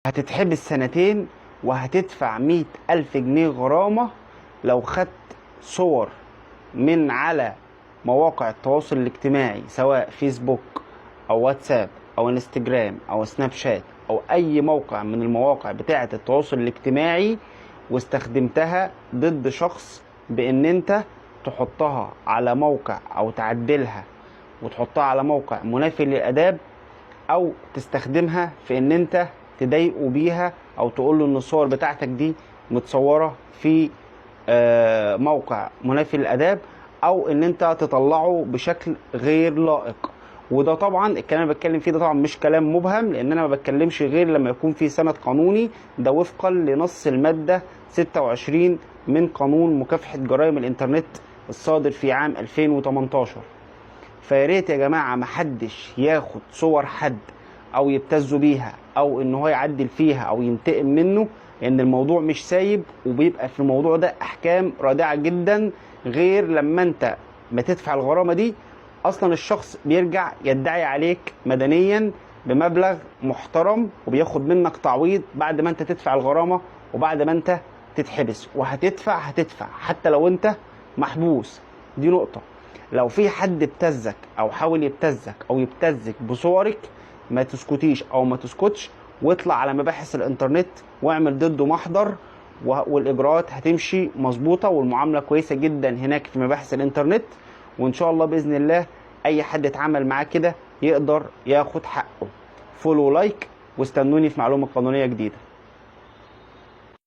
هتتحبس سنتين وهتدفع 100,000 جنيه غرامة لو خدت صور من على مواقع التواصل الاجتماعي، سواء فيسبوك أو واتساب أو انستجرام أو سناب شات أو أي موقع من المواقع بتاعة التواصل الاجتماعي، واستخدمتها ضد شخص بإن أنت تحطها على موقع أو تعدلها وتحطها على موقع منافي للآداب، أو تستخدمها في إن أنت تضايقه بيها أو تقول له إن الصور بتاعتك دي متصورة في موقع منافي للآداب، أو إن أنت تطلعه بشكل غير لائق. وده طبعا الكلام اللي بتكلم فيه ده طبعا مش كلام مبهم، لأن أنا ما بتكلمش غير لما يكون في سند قانوني، ده وفقا لنص المادة 26 من قانون مكافحة جرائم الإنترنت الصادر في عام 2018. فياريت يا جماعة محدش ياخد صور حد او يبتزوا بيها او ان هو يعدل فيها او ينتقم منه، لان الموضوع مش سايب، وبيبقى في الموضوع ده احكام رادعة جدا. غير لما انت ما تدفع الغرامة دي، اصلا الشخص بيرجع يدعي عليك مدنيا بمبلغ محترم، وبياخد منك تعويض بعد ما انت تدفع الغرامة وبعد ما انت تتحبس. وهتدفع حتى لو انت محبوس. دي نقطة. لو في حد ابتزك او حاول يبتزك او يبتزك بصورك، ما تسكتيش او ما تسكتش، واطلع على مباحث الانترنت واعمل ضده محضر، والاجراءات هتمشي مظبوطه والمعامله كويسه جدا هناك في مباحث الانترنت. وان شاء الله باذن الله اي حد اتعامل معاه كده يقدر ياخد حقه. فولو لايك واستنوني في معلومه قانونيه جديده.